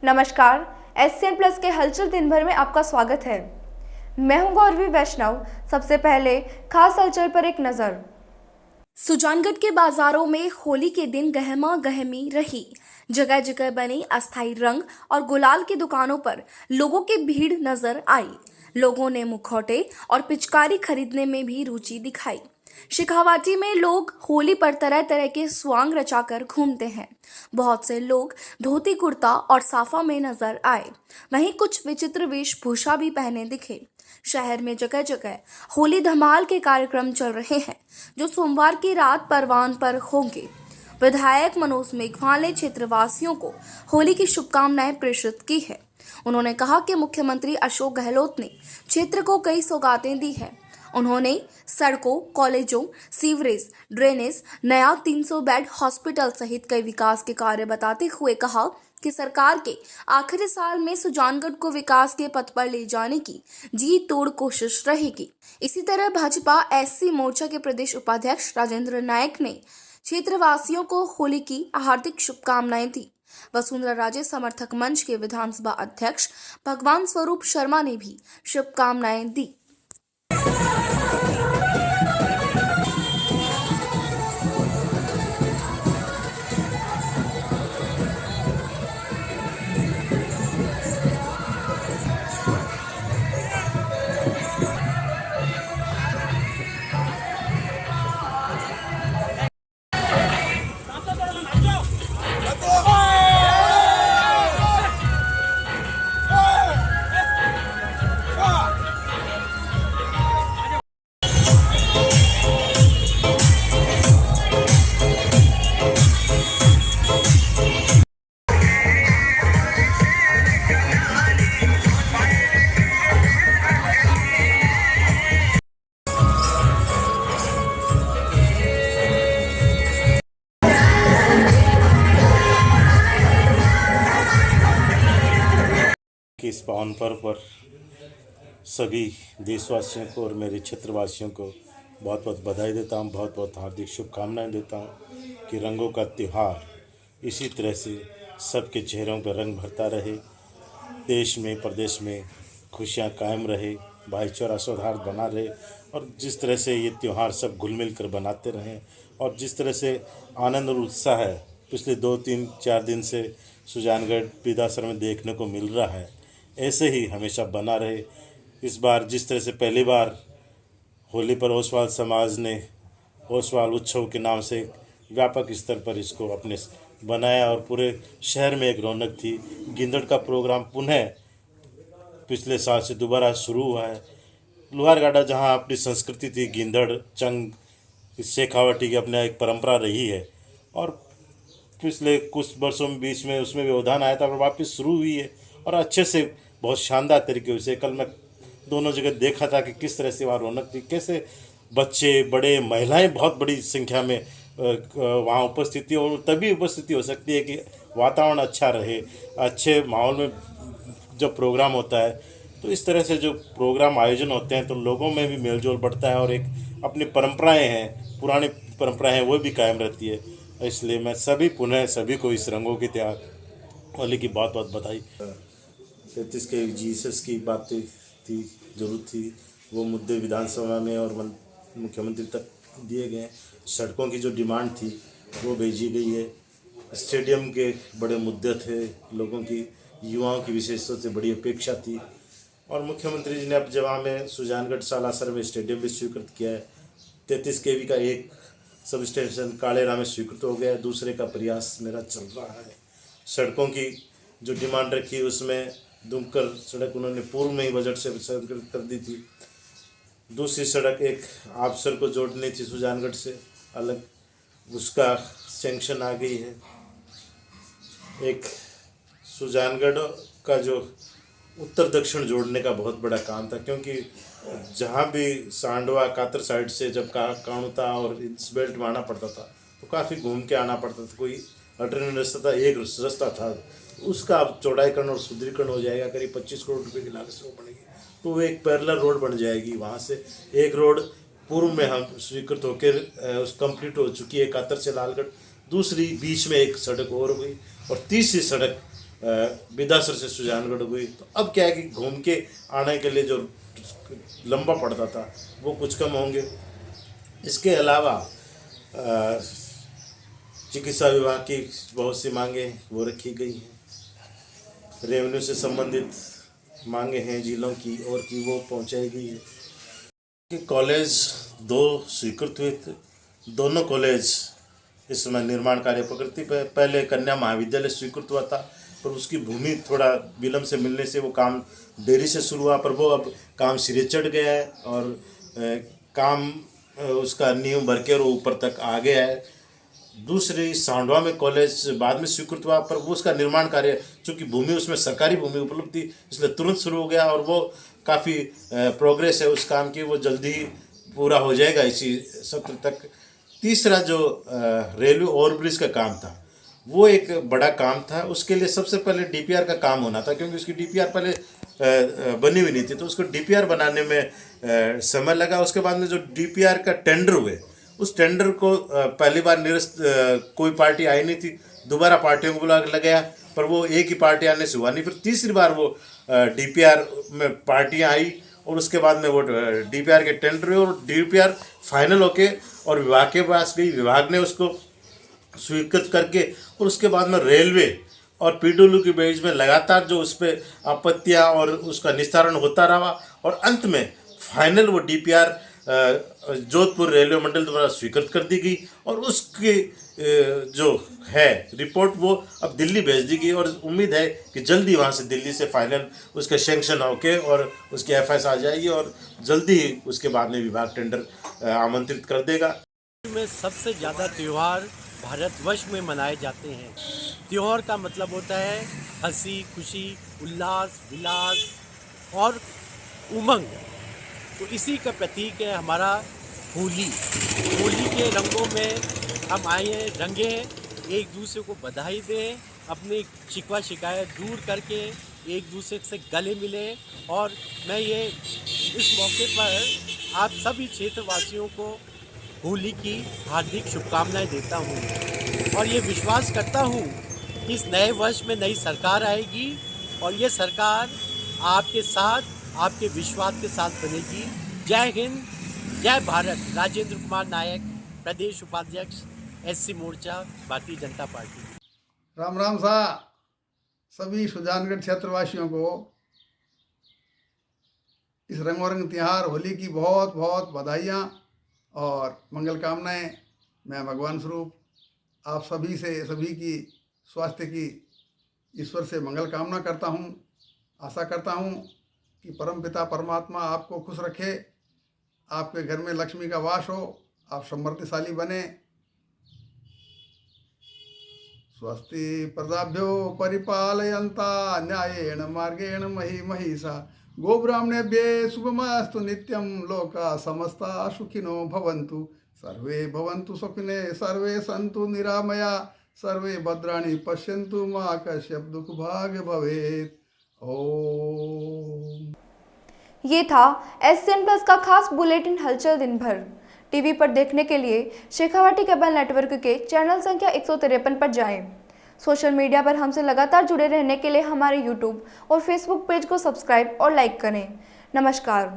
नमस्कार, SCN plus के हलचल दिन भर में आपका स्वागत है। मैं हूं गौरवी वैष्णव। सबसे पहले खास हलचल पर एक नजर। सुजानगढ़ के बाजारों में होली के दिन गहमा गहमी रही। जगह जगह बनी अस्थायी रंग और गुलाल की दुकानों पर लोगों की भीड़ नजर आई। लोगों ने मुखौटे और पिचकारी खरीदने में भी रुचि दिखाई। शेखावाटी में लोग होली पर तरह तरह के स्वांग रचाकर घूमते हैं। बहुत से लोग धोती कुर्ता और साफा में नजर आए। वहीं कुछ विचित्र वेशभूषा भी पहने दिखे। शहर में जगह जगह होली धमाल के कार्यक्रम चल रहे हैं, जो सोमवार की रात परवान पर होंगे। विधायक मनोज मेघवाल ने क्षेत्रवासियों को होली की शुभकामनाएं प्रेषित की है। उन्होंने कहा कि मुख्यमंत्री अशोक गहलोत ने क्षेत्र को कई सौगातें दी हैं। उन्होंने सड़कों, कॉलेजों, सीवरेज, ड्रेनेज, नया 300 बेड हॉस्पिटल सहित कई विकास के कार्य बताते हुए कहा कि सरकार के आखिरी साल में सुजानगढ़ को विकास के पथ पर ले जाने की जी तोड़ कोशिश रहेगी। इसी तरह भाजपा एससी मोर्चा के प्रदेश उपाध्यक्ष राजेंद्र नायक ने क्षेत्रवासियों को होली की हार्दिक शुभकामनाएं दी। वसुंधरा राजे समर्थक मंच के विधानसभा अध्यक्ष भगवान स्वरूप शर्मा ने भी शुभकामनाएं दी। कि इस पावन पर्व पर सभी देशवासियों को और मेरे क्षेत्रवासियों को बहुत बहुत बधाई देता हूँ, बहुत बहुत हार्दिक शुभकामनाएं देता हूँ कि रंगों का त्यौहार इसी तरह से सबके चेहरों पर रंग भरता रहे, देश में प्रदेश में खुशियाँ कायम रहे, भाईचारा सौहार्द बना रहे और जिस तरह से ये त्यौहार सब घुल मिल कर बनाते रहें और जिस तरह से आनंद और उत्साह है पिछले 2-3-4 दिन से सुजानगढ़ पीदासर में देखने को मिल रहा है, ऐसे ही हमेशा बना रहे। इस बार जिस तरह से पहली बार होली पर ओसवाल समाज ने ओसवाल उत्सव के नाम से व्यापक स्तर पर इसको अपने बनाया और पूरे शहर में एक रौनक थी। गिंदड़ का प्रोग्राम पुनः पिछले साल से दोबारा शुरू हुआ है। लोहारगाड़ा जहां अपनी संस्कृति थी, गिंदड़ चंग शेखावाटी की अपना एक परंपरा रही है और पिछले कुछ वर्षों में बीच में उसमें व्यवधान आया था और वापस शुरू हुई है और अच्छे से बहुत शानदार तरीके से कल मैं दोनों जगह देखा था कि किस तरह से वहाँ रौनक थी, कैसे बच्चे बड़े महिलाएं बहुत बड़ी संख्या में वहाँ उपस्थित थी और तभी उपस्थिति हो सकती है कि वातावरण अच्छा रहे, अच्छे माहौल में जब प्रोग्राम होता है तो इस तरह से जो प्रोग्राम आयोजन होते हैं तो लोगों में भी मेलजोल बढ़ता है और एक अपनी परंपराएं हैं, पुरानी परंपराएं हैं, वो भी कायम रहती है। इसलिए मैं सभी को इस रंगों के त्यौहार होली की बहुत बहुत बधाई। 33 के जीसस की बातें थी, जरूरत थी, वो मुद्दे विधानसभा में और मुख्यमंत्री तक दिए गए। सड़कों की जो डिमांड थी वो भेजी गई है। स्टेडियम के बड़े मुद्दे थे, लोगों की युवाओं की विशेष रूप से बड़ी अपेक्षा थी और मुख्यमंत्री जी ने अब जवाब में सुजानगढ़ सालासर में स्टेडियम भी स्वीकृत किया है। 33 केवी का एक सब स्टेशन कालेरा में स्वीकृत हो गया, दूसरे का प्रयास मेरा चल रहा है। सड़कों की जो डिमांड रखी उसमें दुमकर सड़क उन्होंने पूर्व में ही बजट से स्वीकृत कर दी थी। दूसरी सड़क एक आबसर को जोड़नी थी सुजानगढ़ से अलग, उसका सैंक्शन आ गई है। एक सुजानगढ़ का जो उत्तर दक्षिण जोड़ने का बहुत बड़ा काम था, क्योंकि जहाँ भी सांडवा कातर साइड से जब काणुता और इस बेल्ट में आना पड़ता था तो काफ़ी घूम के आना पड़ता था, कोई अल्टरनेट रास्ता था, एक रास्ता था, उसका अब चौड़ाईकरण और सुदृढ़ीकरण हो जाएगा। करीब 25 करोड़ रुपए की लागत से वो बनेगी तो वो एक पैरेलल रोड बन जाएगी। वहाँ से एक रोड पूर्व में हम स्वीकृत होकर कंप्लीट हो चुकी है कातर से लालगढ़, दूसरी बीच में एक सड़क और हो गई और तीसरी सड़क बिदासर से सुजानगढ़ हुई। तो अब क्या है कि घूम के आने के लिए जो लंबा पड़ता था वो कुछ कम होंगे। इसके अलावा चिकित्सा विभाग की बहुत सी मांगें वो रखी गई हैं। रेवेन्यू से संबंधित मांगे हैं जिलों की और की वो पहुंचाई गई है। कि कॉलेज 2 स्वीकृत हुए थे। दोनों कॉलेज इस समय निर्माण कार्य प्रगति पे। पहले कन्या महाविद्यालय स्वीकृत हुआ था पर उसकी भूमि थोड़ा विलम्ब से मिलने से वो काम देरी से शुरू हुआ, पर वो अब काम सिरे चढ़ गया है और काम उसका नींव भर के और ऊपर तक आ गया है। दूसरी सांडवा में कॉलेज बाद में स्वीकृत हुआ पर वो उसका निर्माण कार्य, चूँकि भूमि उसमें सरकारी भूमि उपलब्ध थी इसलिए तुरंत शुरू हो गया और वो काफ़ी प्रोग्रेस है उस काम की, वो जल्दी पूरा हो जाएगा इसी सत्र तक। तीसरा जो रेलवे ओवरब्रिज का काम था वो एक बड़ा काम था। उसके लिए सबसे पहले डीपीआर का काम होना था क्योंकि उसकी डीपीआर पहले बनी हुई नहीं थी, तो उसको डीपीआर बनाने में समय लगा। उसके बाद में जो डीपीआर का टेंडर हुए उस टेंडर को पहली बार निरस्त कोई पार्टी आई नहीं थी, दोबारा पार्टियों को बुला के लगाया पर वो एक ही पार्टी आने से हुआ नहीं। फिर तीसरी बार वो डीपीआर में पार्टियां आई और उसके बाद में वो डीपीआर के टेंडर हुए और डीपीआर फाइनल होके और विभाग के पास गई, विभाग ने उसको स्वीकृत करके और उसके बाद में रेलवे और पीडब्ल्यू के बीच में लगातार जो उस पर आपत्तियाँ और उसका निस्तारण होता रहा और अंत में फाइनल वो डीपीआर जोधपुर रेलवे मंडल द्वारा स्वीकृत कर दी गई और उसकी जो है रिपोर्ट वो अब दिल्ली भेज दी गई और उम्मीद है कि जल्दी वहाँ से दिल्ली से फाइनल उसका सैंक्शन होके और उसकी एफएस आ जाएगी और जल्दी ही उसके बाद में विभाग टेंडर आमंत्रित कर देगा। में सबसे ज़्यादा त्यौहार भारतवर्ष में मनाए जाते हैं। त्यौहार का मतलब होता है हंसी खुशी, उल्लास, विलास और उमंग। तो इसी का प्रतीक है हमारा होली। होली के रंगों में हम आए हैं, रंगे हैं, एक दूसरे को बधाई दें, अपनी शिकवा शिकायत दूर करके एक दूसरे से गले मिले। और मैं ये इस मौके पर आप सभी क्षेत्रवासियों को होली की हार्दिक शुभकामनाएं देता हूं और ये विश्वास करता हूं कि इस नए वर्ष में नई सरकार आएगी और ये सरकार आपके साथ, आपके विश्वास के साथ बनेगी। जय हिंद, जय भारत। राजेंद्र कुमार नायक, प्रदेश उपाध्यक्ष एससी मोर्चा, भारतीय जनता पार्टी। राम राम सा सभी सुजानगढ़ क्षेत्रवासियों को इस रंगोरंग त्यौहार होली की बहुत बहुत बधाइयाँ और मंगल कामनाएं। मैं भगवान स्वरूप आप सभी से, सभी की स्वास्थ्य की ईश्वर से मंगल कामना करता हूँ। आशा करता हूँ कि परमपिता परमात्मा आपको खुश रखे, आपके घर में लक्ष्मी का वास हो, आप समृद्धिशाली बने। स्वस्ति प्रजाभ्यो परिपालयन्ता न्यायेन मार्गेण मही महिषा गोब्राह्मणेभ्यः शुभमस्तु नित्यं। लोका समस्ता सुखिनो भवन्तु, सर्वे भवन्तु सुखिने, सर्वे सन्तु निरामया, सर्वे भद्राणि पश्यन्तु, मा कश्चित् दुःख भाग् भवेत्। ओम। ये था SCN प्लस का खास बुलेटिन हलचल दिन भर। टीवी पर देखने के लिए शेखावाटी केबल नेटवर्क के चैनल संख्या 153 पर जाएं। सोशल मीडिया पर हमसे लगातार जुड़े रहने के लिए हमारे YouTube और Facebook पेज को सब्सक्राइब और लाइक करें। नमस्कार।